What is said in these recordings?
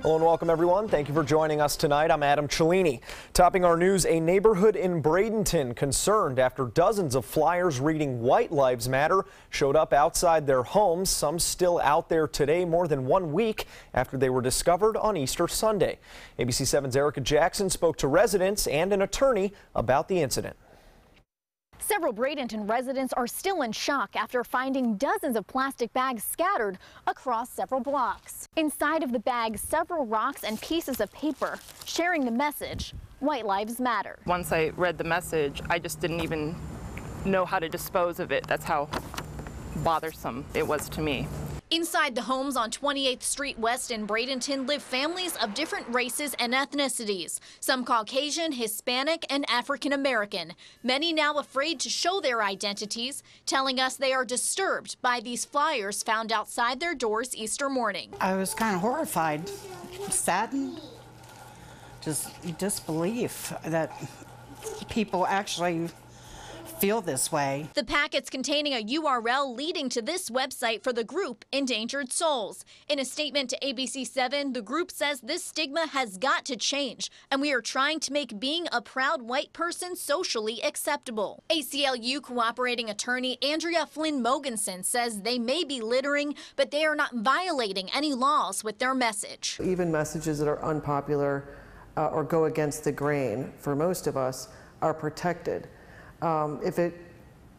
Hello and welcome everyone. Thank you for joining us tonight. I'm Adam Cellini. Topping our news, a neighborhood in Bradenton concerned after dozens of flyers reading White Lives Matter showed up outside their homes. Some still out there today, more than 1 week after they were discovered on Easter Sunday. ABC 7's Erica Jackson spoke to residents and an attorney about the incident. Several Bradenton residents are still in shock after finding dozens of plastic bags scattered across several blocks. Inside of the bags, several rocks and pieces of paper sharing the message, White Lives Matter. Once I read the message, I just didn't even know how to dispose of it. That's how bothersome it was to me. Inside the homes on 28th Street West in Bradenton live families of different races and ethnicities, some Caucasian, Hispanic, and African American. Many now afraid to show their identities, telling us they are disturbed by these flyers found outside their doors Easter morning. I was kind of horrified, saddened, just disbelief that people actually feel this way. The packets containing a URL leading to this website for the group Endangered Souls. In a statement to ABC 7, the group says this stigma has got to change, and we are trying to make being a proud white person socially acceptable. ACLU cooperating attorney Andrea Flynn Mogensen says they may be littering, but they are not violating any laws with their message. Even messages that are unpopular or go against the grain, for most of us, are protected. If it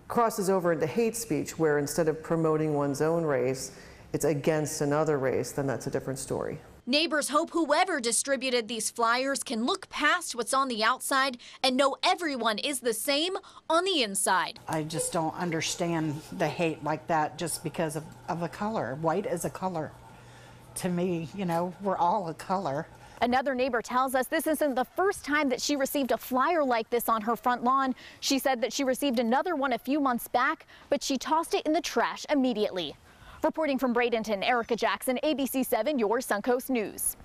crosses over into hate speech, where instead of promoting one's own race, it's against another race, then that's a different story. Neighbors hope whoever distributed these flyers can look past what's on the outside and know everyone is the same on the inside. I just don't understand the hate like that just because of a color. White is a color. To me, you know, we're all a color. Another neighbor tells us this isn't the first time that she received a flyer like this on her front lawn. She said that she received another one a few months back, but she tossed it in the trash immediately. Reporting from Bradenton, Erica Jackson, ABC 7, your Suncoast News.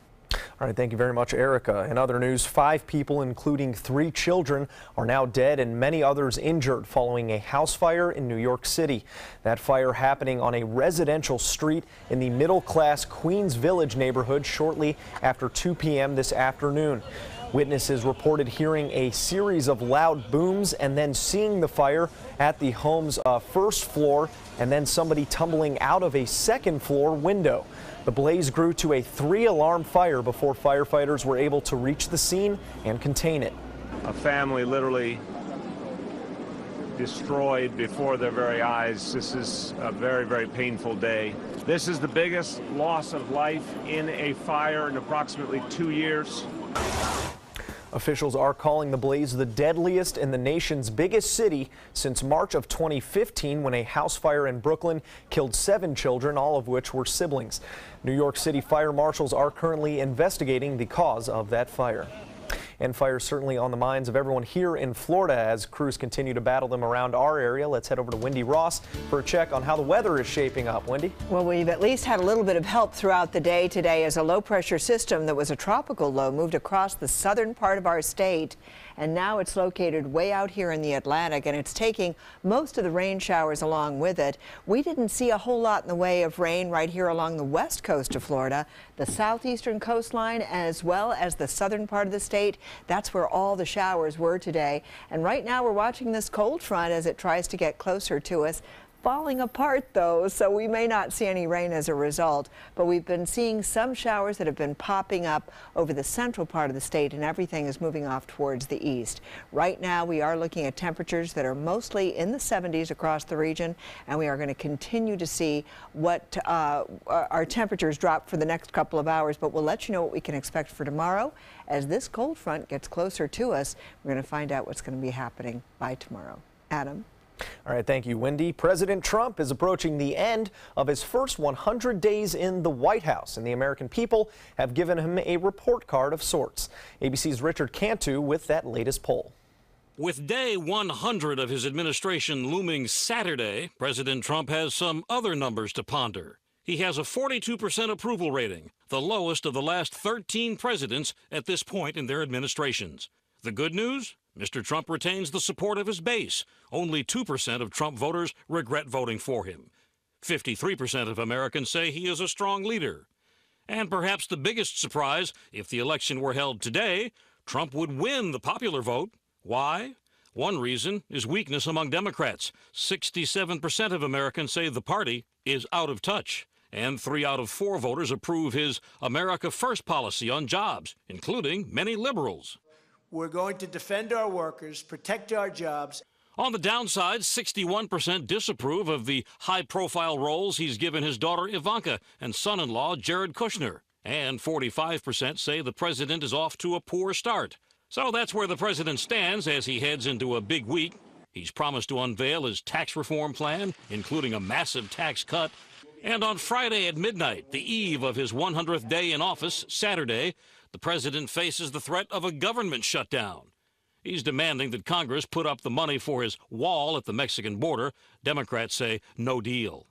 All right, thank you very much, Erica. In other news, 5 people, including 3 children, are now dead and many others injured following a house fire in New York City. That fire happening on a residential street in the middle-class Queens Village neighborhood shortly after 2 p.m. this afternoon. Witnesses reported hearing a series of loud booms and then seeing the fire at the home's first floor and then somebody tumbling out of a second-floor window. The blaze grew to a 3-alarm fire before firefighters were able to reach the scene and contain it. A family literally destroyed before their very eyes. This is a very, very painful day. This is the biggest loss of life in a fire in approximately 2 years. Officials are calling the blaze the deadliest in the nation's biggest city since March of 2015, when a house fire in Brooklyn killed 7 children, all of which were siblings. New York City fire marshals are currently investigating the cause of that fire. And fire certainly on the minds of everyone here in Florida as crews continue to battle them around our area. Let's head over to Wendy Ross for a check on how the weather is shaping up. Wendy? Well, we've at least had a little bit of help throughout the day today as a low pressure system that was a tropical low moved across the southern part of our state. And now it's located way out here in the Atlantic, and it's taking most of the rain showers along with it. We didn't see a whole lot in the way of rain right here along the west coast of Florida, the southeastern coastline, as well as the southern part of the state. That's where all the showers were today. And right now we're watching this cold front as it tries to get closer to us. Falling apart though, so we may not see any rain as a result, but we've been seeing some showers that have been popping up over the central part of the state, and everything is moving off towards the east. Right now we are looking at temperatures that are mostly in the 70s across the region, and we are going to continue to see what our temperatures drop for the next couple of hours, but we'll let you know what we can expect for tomorrow. As this cold front gets closer to us, we're going to find out what's going to be happening by tomorrow. Adam? All right, thank you, Wendy. President Trump is approaching the end of his first 100 days in the White House, and the American people have given him a report card of sorts. ABC's Richard Cantu with that latest poll. With day 100 of his administration looming Saturday, President Trump has some other numbers to ponder. He has a 42% approval rating, the lowest of the last 13 presidents at this point in their administrations. The good news? Mr. Trump retains the support of his base. Only 2% of Trump voters regret voting for him. 53% of Americans say he is a strong leader. And perhaps the biggest surprise, if the election were held today, Trump would win the popular vote. Why? One reason is weakness among Democrats. 67% of Americans say the party is out of touch. And 3 out of 4 voters approve his America First policy on jobs, including many liberals. We're going to defend our workers, protect our jobs. On the downside, 61% disapprove of the high-profile roles he's given his daughter Ivanka and son-in-law Jared Kushner. And 45% say the president is off to a poor start. So that's where the president stands as he heads into a big week. He's promised to unveil his tax reform plan, including a massive tax cut. And on Friday at midnight, the eve of his 100th day in office, Saturday, the president faces the threat of a government shutdown. He's demanding that Congress put up the money for his wall at the Mexican border. Democrats say no deal.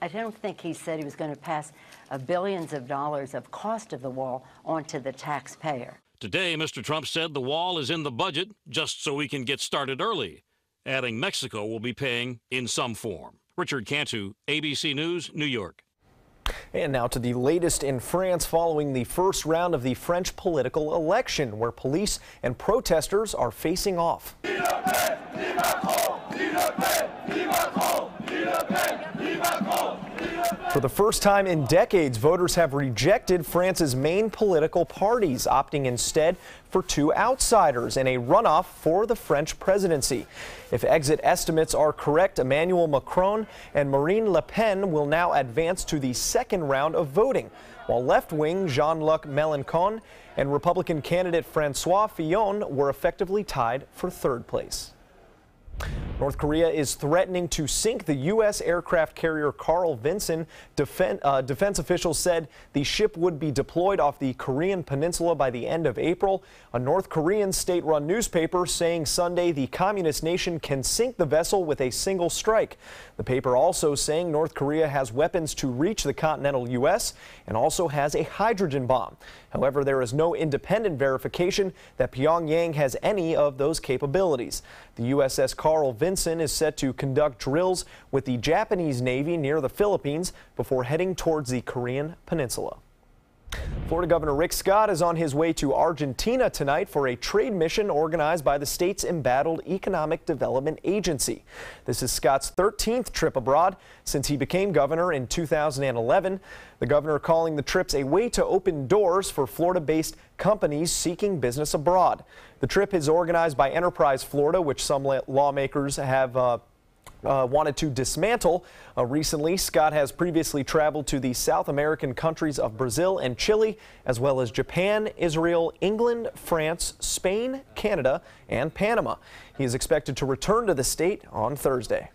I don't think he said he was going to pass billions of dollars of cost of the wall onto the taxpayer. Today, Mr. Trump said the wall is in the budget just so we can get started early, adding Mexico will be paying in some form. Richard Cantu, ABC News, New York. And now to the latest in France following the first round of the French political election, where police and protesters are facing off. For the first time in decades, voters have rejected France's main political parties, opting instead for 2 outsiders in a runoff for the French presidency. If exit estimates are correct, Emmanuel Macron and Marine Le Pen will now advance to the second round of voting, while left-wing Jean-Luc Mélenchon and Republican candidate François Fillon were effectively tied for 3rd place. North Korea is threatening to sink the U.S. aircraft carrier Carl Vinson. Defense officials said the ship would be deployed off the Korean peninsula by the end of April. A North Korean state-run newspaper saying Sunday the communist nation can sink the vessel with a single strike. The paper also saying North Korea has weapons to reach the continental U.S. and also has a hydrogen bomb. However, there is no independent verification that Pyongyang has any of those capabilities. The USS Carl Vinson is set to conduct drills with the Japanese Navy near the Philippines before heading towards the Korean peninsula. Florida Governor Rick Scott is on his way to Argentina tonight for a trade mission organized by the state's embattled Economic Development Agency. This is Scott's 13th trip abroad since he became governor in 2011. The governor calling the trips a way to open doors for Florida-based companies seeking business abroad. The trip is organized by Enterprise Florida, which some lawmakers have wanted to dismantle. Recently, Scott has previously traveled to the South American countries of Brazil and Chile, as well as Japan, Israel, England, France, Spain, Canada, and Panama. He is expected to return to the state on Thursday.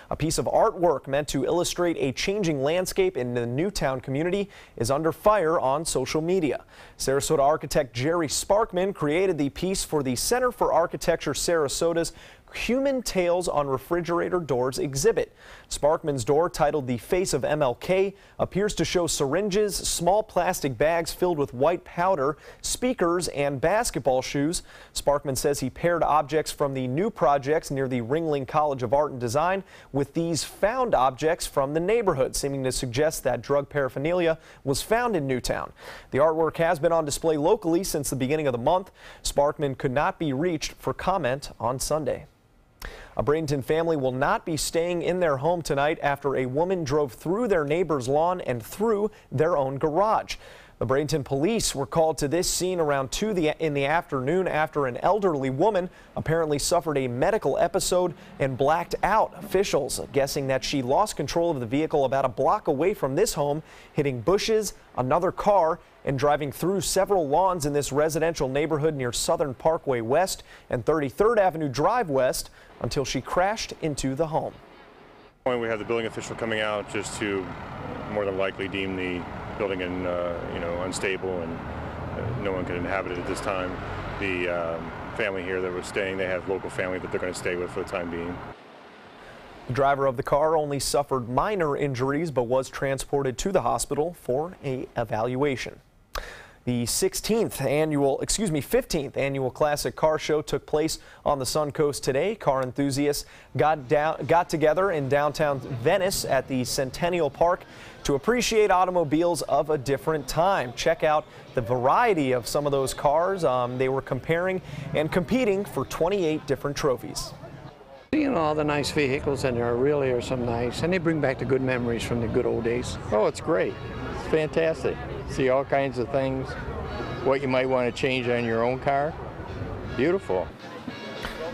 A piece of artwork meant to illustrate a changing landscape in the Newtown community is under fire on social media. Sarasota architect Jerry Sparkman created the piece for the Center for Architecture Sarasota's Human Tales on Refrigerator Doors exhibit. Sparkman's door, titled The Face of MLK, appears to show syringes, small plastic bags filled with white powder, speakers, and basketball shoes. Sparkman says he paired objects from the new projects near the Ringling College of Art and Design with these found objects from the neighborhood, seeming to suggest that drug paraphernalia was found in Newtown. The artwork has been on display locally since the beginning of the month. Sparkman could not be reached for comment on Sunday. A Bradenton family will not be staying in their home tonight after a woman drove through their neighbor's lawn and through their own garage. The Bradenton police were called to this scene around 2 in the afternoon after an elderly woman apparently suffered a medical episode and blacked out. Officials guessing that she lost control of the vehicle about a block away from this home, hitting bushes, another car, and driving through several lawns in this residential neighborhood near Southern Parkway West and 33rd Avenue Drive West until she crashed into the home. We have the building official coming out just to more than likely deem the building unstable, and no one can inhabit it at this time. The family here that was staying, they have local family that they're going to stay with for the time being. The driver of the car only suffered minor injuries but was transported to the hospital for an evaluation. The 15th annual Classic Car Show took place on the Suncoast today. Car enthusiasts got together in downtown Venice at the Centennial Park to appreciate automobiles of a different time. Check out the variety of some of those cars. They were comparing and competing for 28 different trophies. Seeing all the nice vehicles in there really are some nice, and they bring back the good memories from the good old days. Oh, it's great. It's fantastic. See all kinds of things, what you might want to change on your own car. Beautiful.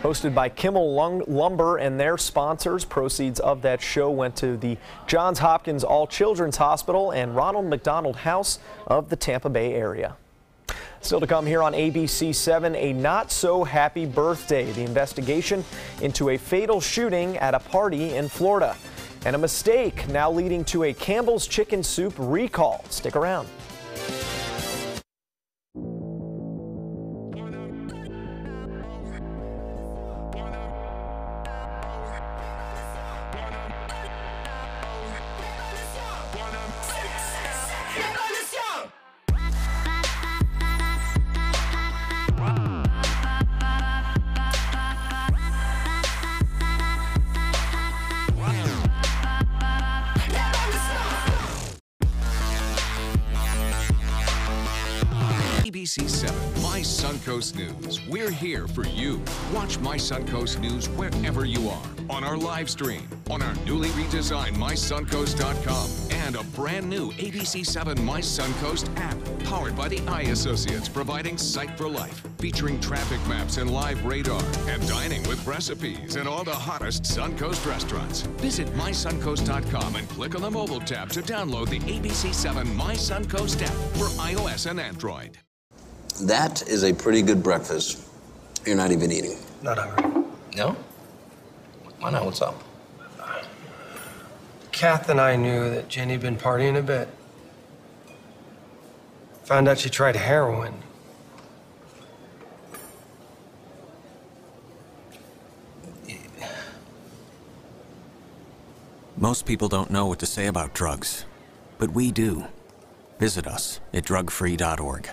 Hosted by Kimmel Lumber and their sponsors, proceeds of that show went to the Johns Hopkins All Children's Hospital and Ronald McDonald House of the Tampa Bay area. Still to come here on ABC 7, a not so happy birthday. The investigation into a fatal shooting at a party in Florida. And a mistake now leading to a Campbell's Chicken Soup recall. Stick around. ABC 7, My Suncoast News. We're here for you. Watch My Suncoast News wherever you are. On our live stream, on our newly redesigned MySuncoast.com, and a brand new ABC 7 My Suncoast app, powered by the Eye Associates, providing Sight for Life, featuring traffic maps and live radar, and dining with recipes in all the hottest Suncoast restaurants. Visit MySuncoast.com and click on the mobile tab to download the ABC 7 My Suncoast app for iOS and Android. That is a pretty good breakfast. You're not even eating. Not hungry. No? Why not? What's up? Kath and I knew that Jenny had been partying a bit. Found out she tried heroin. Most people don't know what to say about drugs, but we do. Visit us at drugfree.org.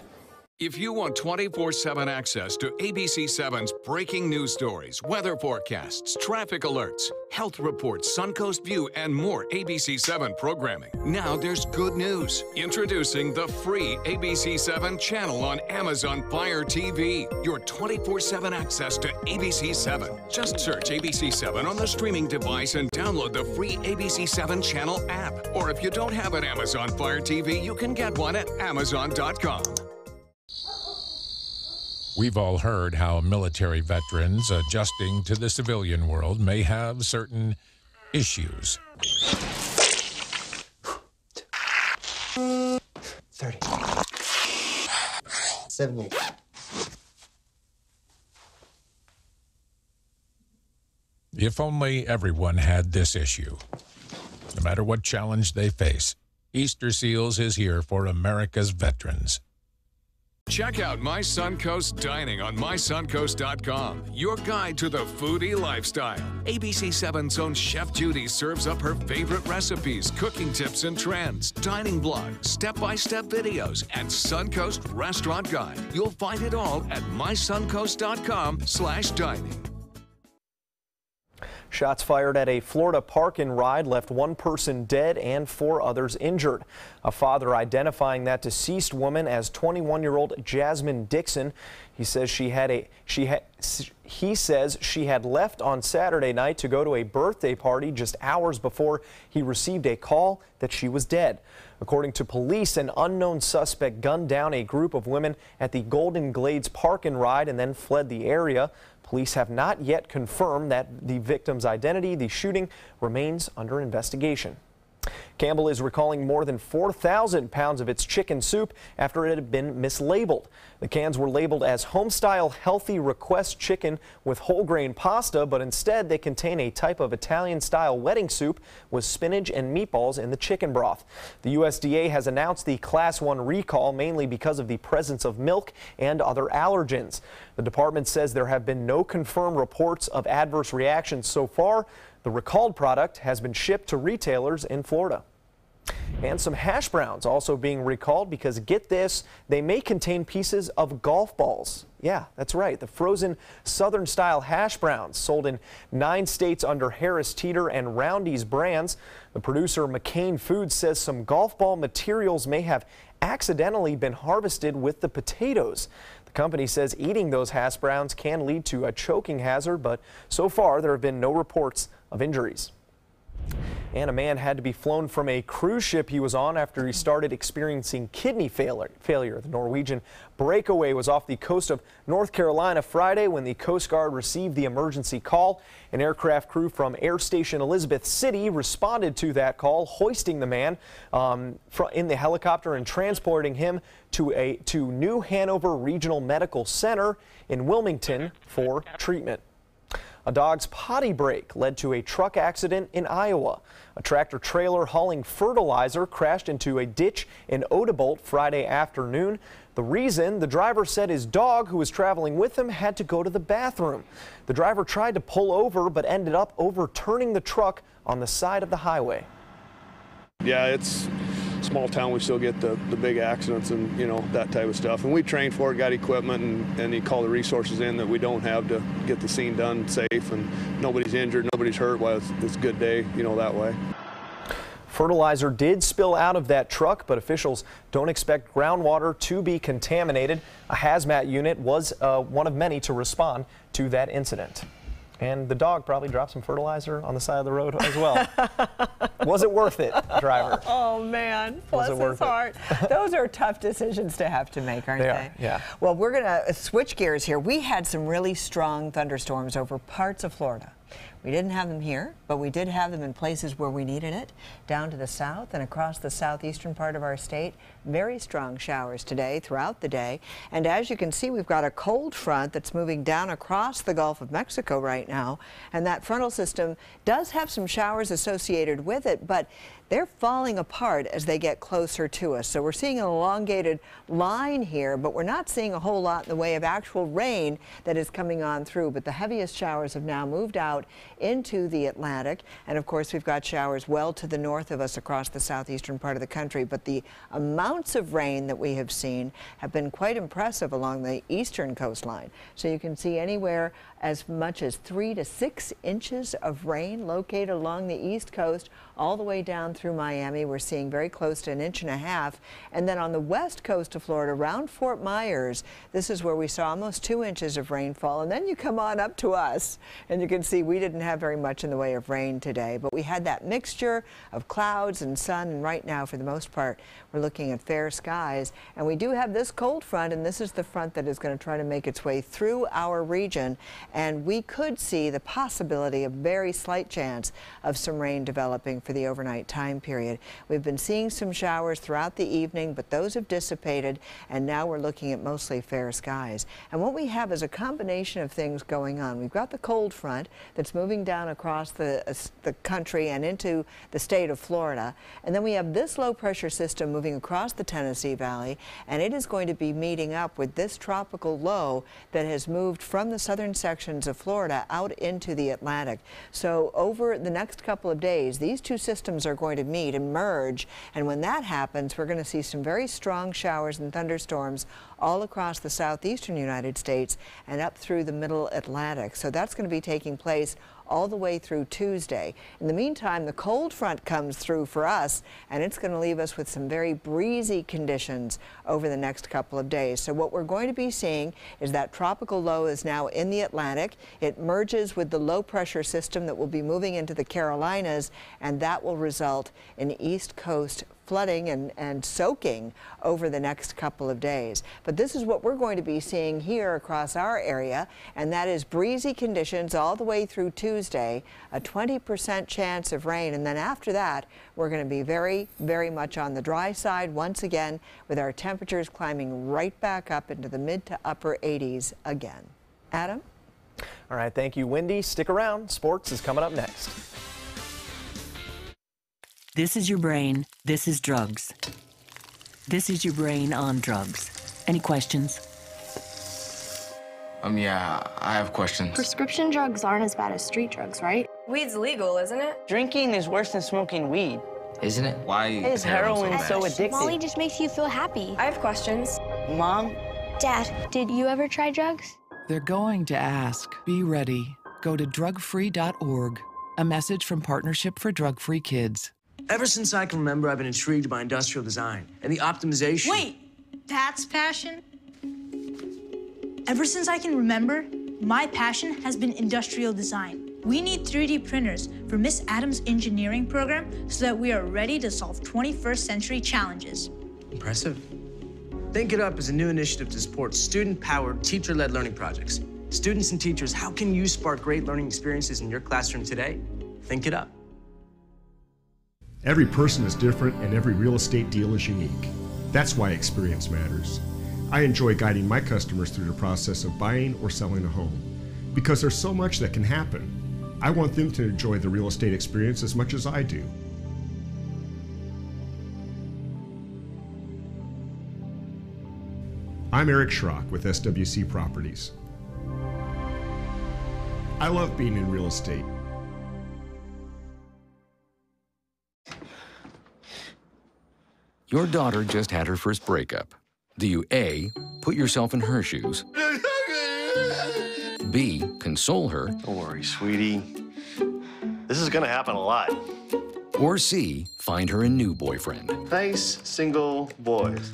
If you want 24/7 access to ABC 7's breaking news stories, weather forecasts, traffic alerts, health reports, Suncoast View, and more ABC 7 programming, now there's good news. Introducing the free ABC 7 channel on Amazon Fire TV. Your 24/7 access to ABC 7. Just search ABC 7 on the streaming device and download the free ABC 7 channel app. Or if you don't have an Amazon Fire TV, you can get one at Amazon.com. We've all heard how military veterans adjusting to the civilian world may have certain issues. 30. 70. If only everyone had this issue. No matter what challenge they face, Easter Seals is here for America's veterans. Check out My Suncoast Dining on MySuncoast.com, your guide to the foodie lifestyle. ABC 7's own Chef Judy serves up her favorite recipes, cooking tips and trends, dining blogs, step-by-step videos, and Suncoast Restaurant Guide. You'll find it all at MySuncoast.com/dining. Shots fired at a Florida park and ride left one person dead and 4 others injured. A father identifying that deceased woman as 21-year-old Jasmine Dixon. He says she had left on Saturday night to go to a birthday party just hours before he received a call that she was dead. According to police, an unknown suspect gunned down a group of women at the Golden Glades Park and Ride and then fled the area. Police have not yet confirmed that the victim's identity. The shooting remains under investigation. Campbell is recalling more than 4,000 pounds of its chicken soup after it had been mislabeled. The cans were labeled as Homestyle Healthy Request Chicken with whole grain pasta, but instead they contain a type of Italian-style wedding soup with spinach and meatballs in the chicken broth. The USDA has announced the Class 1 recall mainly because of the presence of milk and other allergens. The department says there have been no confirmed reports of adverse reactions so far. The recalled product has been shipped to retailers in Florida. And some hash browns also being recalled because, get this, they may contain pieces of golf balls. Yeah, that's right. The frozen Southern-style hash browns sold in 9 states under Harris Teeter and Roundy's brands. The producer, McCain Foods, says some golf ball materials may have accidentally been harvested with the potatoes. The company says eating those hash browns can lead to a choking hazard, but so far there have been no reports of injuries. And a man had to be flown from a cruise ship he was on after he started experiencing kidney failure. The Norwegian Breakaway was off the coast of North Carolina Friday when the Coast Guard received the emergency call. An aircraft crew from Air Station Elizabeth City responded to that call, hoisting the man in the helicopter and transporting him to New Hanover Regional Medical Center in Wilmington for treatment. A dog's potty break led to a truck accident in Iowa. A tractor trailer hauling fertilizer crashed into a ditch in Odebolt Friday afternoon. The reason, the driver said his dog, who was traveling with him, had to go to the bathroom. The driver tried to pull over but ended up overturning the truck on the side of the highway. Yeah, it's a small town. We still get the big accidents and, you know, that type of stuff. And we trained for it, got equipment, and you call the resources in that we don't have to get the scene done safe, and nobody's injured, nobody's hurt. Well, it's a good day, you know, that way. Fertilizer did spill out of that truck, but officials don't expect groundwater to be contaminated. A hazmat unit was one of many to respond to that incident. And the dog probably dropped some fertilizer on the side of the road as well. Was it worth it, driver? Oh, man. Bless his heart. Those are tough decisions to have to make, aren't they? Yeah. Well, we're going to switch gears here. We had some really strong thunderstorms over parts of Florida. We didn't have them here, but we did have them in places where we needed it, down to the south and across the southeastern part of our state. Very strong showers today throughout the day. And as you can see, we've got a cold front that's moving down across the Gulf of Mexico right now. And that frontal system does have some showers associated with it, but they're falling apart as they get closer to us. So we're seeing an elongated line here, but we're not seeing a whole lot in the way of actual rain that is coming on through. But the heaviest showers have now moved out into the Atlantic. And of course, we've got showers well to the north of us across the southeastern part of the country. But the amounts of rain that we have seen have been quite impressive along the eastern coastline. So you can see anywhere as much as 3 to 6 inches of rain located along the east coast all the way down through Miami. We're seeing very close to 1.5 inches. And then on the west coast of Florida, around Fort Myers, this is where we saw almost 2 inches of rainfall. And then you come on up to us, and you can see we didn't have very much in the way of rain today, but we had that mixture of clouds and sun, and right now, for the most part, we're looking at fair skies. And we do have this cold front, and this is the front that is going to try to make its way through our region, and we could see the possibility, a very slight chance of some rain developing for the overnight time period. We've been seeing some showers throughout the evening, but those have dissipated, and now we're looking at mostly fair skies. And what we have is a combination of things going on. We've got the cold front that's moving down across the country and into the state of Florida, and then we have this low pressure system moving across the Tennessee Valley, and it is going to be meeting up with this tropical low that has moved from the southern sections of Florida out into the Atlantic. So over the next couple of days, these two systems are going to meet and merge, and when that happens, we're going to see some very strong showers and thunderstorms all across the southeastern United States and up through the middle Atlantic. So that's going to be taking place all the way through Tuesday. In the meantime, the cold front comes through for us, and it's going to leave us with some very breezy conditions over the next couple of days. So what we're going to be seeing is that tropical low is now in the Atlantic. It merges with the low pressure system that will be moving into the Carolinas, and that will result in East Coast flooding and soaking over the next couple of days. But this is what we're going to be seeing here across our area, and that is breezy conditions all the way through Tuesday, a 20% chance of rain, and then after that, we're going to be very, very much on the dry side once again, with our temperatures climbing right back up into the mid to upper 80s again. Adam? All right, thank you, Wendy. Stick around. Sports is coming up next. This is your brain. This is drugs. This is your brain on drugs. Any questions? Yeah, I have questions. Prescription drugs aren't as bad as street drugs, right? Weed's legal, isn't it? Drinking is worse than smoking weed. isn't it? Why is heroin so addictive? Molly just makes you feel happy. I have questions. Mom? Dad, did you ever try drugs? They're going to ask. Be ready. Go to drugfree.org. A message from Partnership for Drug-Free Kids. Ever since I can remember, I've been intrigued by industrial design and the optimization. Wait, that's passion? Ever since I can remember, my passion has been industrial design. We need 3D printers for Miss Adams' engineering program so that we are ready to solve 21st century challenges. Impressive. Think It Up is a new initiative to support student-powered, teacher-led learning projects. Students and teachers, how can you spark great learning experiences in your classroom today? Think It Up. Every person is different and every real estate deal is unique. That's why experience matters. I enjoy guiding my customers through the process of buying or selling a home because there's so much that can happen. I want them to enjoy the real estate experience as much as I do. I'm Eric Schrock with SWC Properties. I love being in real estate. Your daughter just had her first breakup. Do you A, put yourself in her shoes? B, console her? Don't worry, sweetie. This is gonna happen a lot. Or C, find her a new boyfriend? Nice, single boys.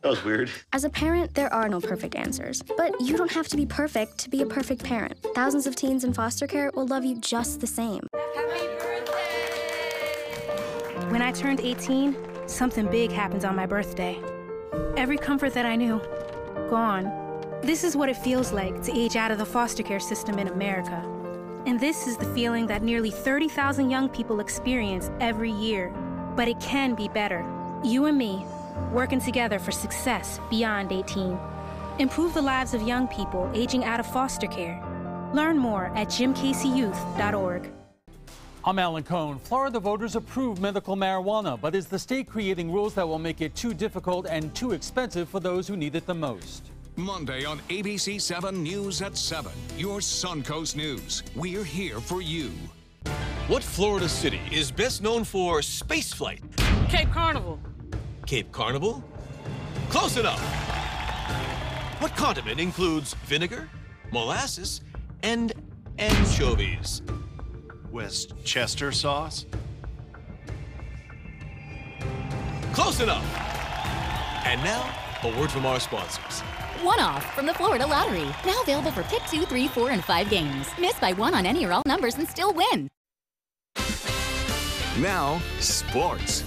That was weird. As a parent, there are no perfect answers. But you don't have to be perfect to be a perfect parent. Thousands of teens in foster care will love you just the same. When I turned 18, something big happened on my birthday. Every comfort that I knew, gone. This is what it feels like to age out of the foster care system in America. And this is the feeling that nearly 30,000 young people experience every year. But it can be better. You and me, working together for success beyond 18. Improve the lives of young people aging out of foster care. Learn more at jimcaseyouth.org. I'm Alan Cohn. Florida voters approved medical marijuana, but is the state creating rules that will make it too difficult and too expensive for those who need it the most? Monday on ABC 7 News at 7. Your Suncoast News. We're here for you. What Florida city is best known for spaceflight? Cape Carnival. Cape Carnival? Close enough. What condiment includes vinegar, molasses, and anchovies? Westchester sauce? Close enough. And now, a word from our sponsors. One-off from the Florida Lottery. Now available for pick 2, 3, 4, and 5 games. Miss by one on any or all numbers and still win. Now, sports.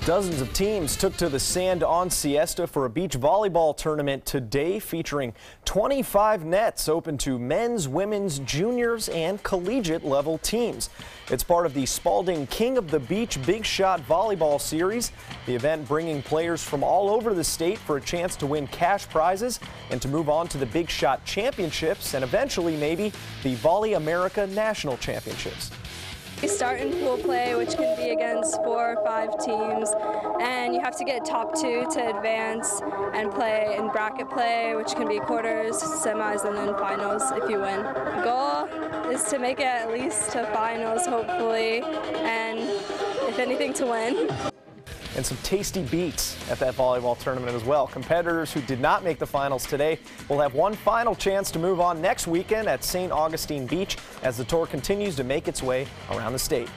Dozens of teams took to the sand on Siesta for a beach volleyball tournament today featuring 25 nets open to men's, women's, juniors, and collegiate level teams. It's part of the Spalding King of the Beach Big Shot Volleyball Series, the event bringing players from all over the state for a chance to win cash prizes and to move on to the Big Shot Championships and eventually maybe the Volley America National Championships. You start in pool play, which can be against 4 or 5 teams, and you have to get top 2 to advance and play in bracket play, which can be quarters, semis, and then finals if you win. The goal is to make it at least to finals, hopefully, and if anything, to win. And some tasty beats at that volleyball tournament as well. Competitors who did not make the finals today will have one final chance to move on next weekend at St. Augustine Beach as the tour continues to make its way around the state.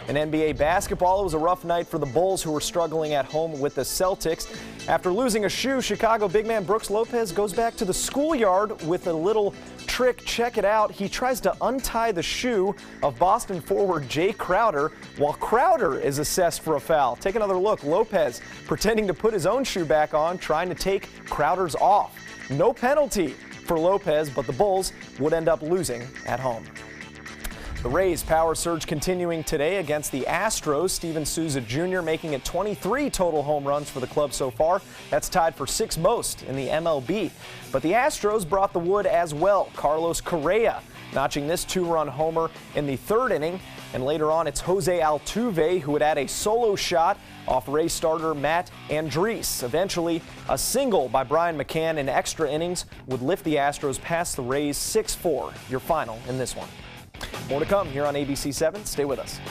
In NBA basketball, it was a rough night for the Bulls, who were struggling at home with the Celtics. After losing a shoe, Chicago big man Brooks Lopez goes back to the schoolyard with a little trick. Check it out. He tries to untie the shoe of Boston forward Jay Crowder while Crowder is assessed for a foul. Take another look. Lopez pretending to put his own shoe back on, trying to take Crowder's off. No penalty for Lopez, but the Bulls would end up losing at home. The Rays' power surge continuing today against the Astros. Steven Souza Jr. making it 23 total home runs for the club so far. That's tied for 6th most in the MLB. But the Astros brought the wood as well. Carlos Correa notching this 2-run homer in the 3rd inning. And later on, it's Jose Altuve who would add a solo shot off Rays starter Matt Andriese. Eventually, a single by Brian McCann in extra innings would lift the Astros past the Rays 6-4. Your final in this one. More to come here on ABC 7. Stay with us.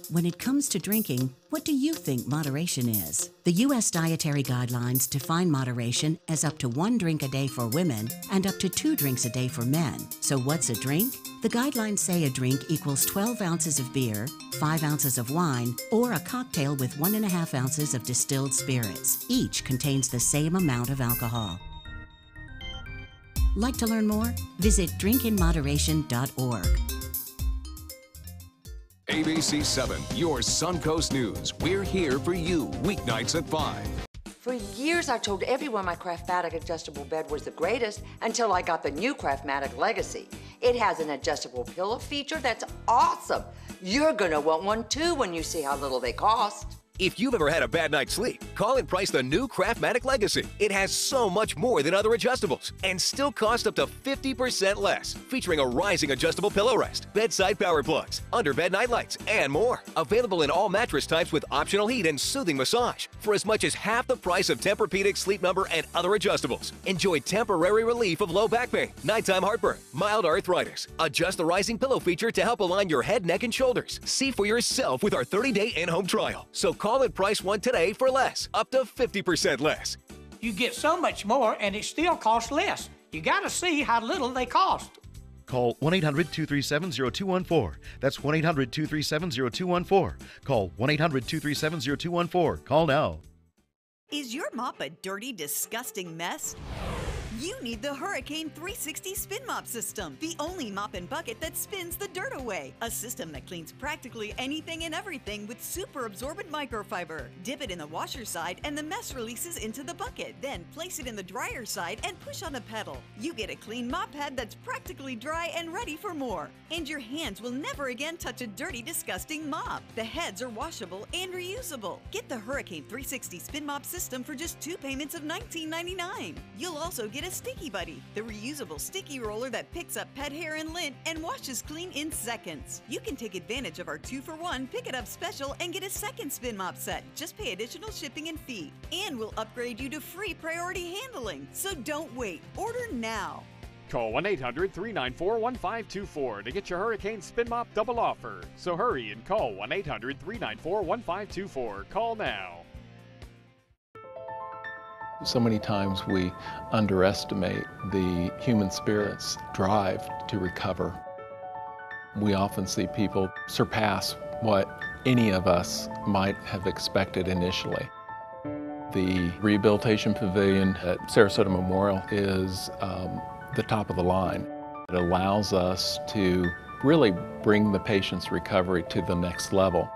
When it comes to drinking, what do you think moderation is? The U.S. Dietary Guidelines define moderation as up to 1 drink a day for women and up to 2 drinks a day for men. So what's a drink? The guidelines say a drink equals 12 ounces of beer, 5 ounces of wine, or a cocktail with 1.5 ounces of distilled spirits. Each contains the same amount of alcohol. Like to learn more? Visit drinkinmoderation.org. ABC 7, your Suncoast News. We're here for you, weeknights at 5. For years, I told everyone my Craftmatic adjustable bed was the greatest until I got the new Craftmatic Legacy. It has an adjustable pillow feature that's awesome. You're gonna want one too when you see how little they cost. If you've ever had a bad night's sleep, call and price the new Craftmatic Legacy. It has so much more than other adjustables and still costs up to 50% less. Featuring a rising adjustable pillow rest, bedside power plugs, underbed night lights, and more. Available in all mattress types with optional heat and soothing massage for as much as half the price of Tempur-Pedic, Sleep Number, and other adjustables. Enjoy temporary relief of low back pain, nighttime heartburn, mild arthritis. Adjust the rising pillow feature to help align your head, neck, and shoulders. See for yourself with our 30-day in-home trial. So call and price one today for less, up to 50% less. You get so much more and it still costs less. You gotta see how little they cost. Call 1-800-237-0214. That's 1-800-237-0214. Call 1-800-237-0214. Call now. Is your mop a dirty, disgusting mess? You need the Hurricane 360 Spin Mop System, the only mop and bucket that spins the dirt away. A system that cleans practically anything and everything with super absorbent microfiber. Dip it in the washer side and the mess releases into the bucket. Then place it in the dryer side and push on a pedal. You get a clean mop pad that's practically dry and ready for more. And your hands will never again touch a dirty, disgusting mop. The heads are washable and reusable. Get the Hurricane 360 Spin Mop System for just 2 payments of $19.99. You'll also get a Sticky Buddy, the reusable sticky roller that picks up pet hair and lint and washes clean in seconds. You can take advantage of our 2-for-1 Pick It Up special and get a second spin mop set. Just pay additional shipping and fee. And we'll upgrade you to free priority handling. So don't wait. Order now. Call 1-800-394-1524 to get your Hurricane Spin Mop double offer. So hurry and call 1-800-394-1524. Call now. So many times we underestimate the human spirit's drive to recover. We often see people surpass what any of us might have expected initially. The Rehabilitation Pavilion at Sarasota Memorial is the top of the line. It allows us to really bring the patient's recovery to the next level.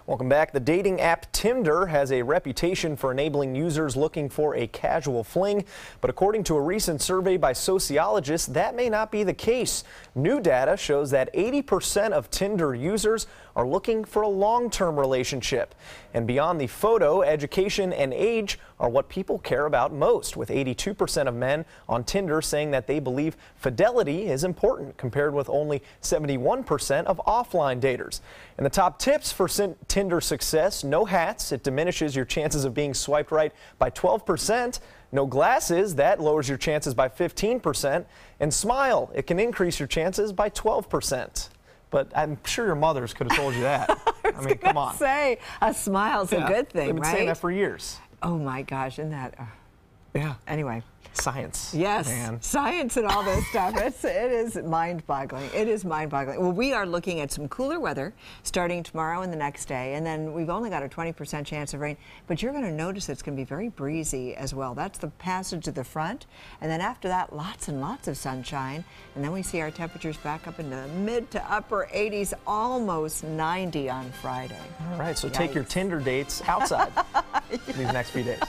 Welcome back. The dating app Tinder has a reputation for enabling users looking for a casual fling, but according to a recent survey by sociologists, that may not be the case. New data shows that 80% of Tinder users are looking for a long-term relationship. And beyond the photo, education and age are what people care about most, with 82% of men on Tinder saying that they believe fidelity is important, compared with only 71% of offline daters. And the top tips for Tinder success: no hats, it diminishes your chances of being swiped right by 12%. No glasses, that lowers your chances by 15%. And smile, it can increase your chances by 12%. But I'm sure your mothers could have told you that. I mean, come on. Say a smile's a good thing, They've been right? saying that for years. Oh my gosh, isn't that? Yeah. Anyway. Science. Yes, man. Science and all this stuff. It is mind-boggling. It is mind-boggling. Well, we are looking at some cooler weather starting tomorrow and the next day, and then we've only got a 20% chance of rain, but you're going to notice it's going to be very breezy as well. That's the passage of the front, and then after that, lots and lots of sunshine, and then we see our temperatures back up into the mid to upper 80s, almost 90 on Friday. All right, so take your Tinder dates outside these next few days.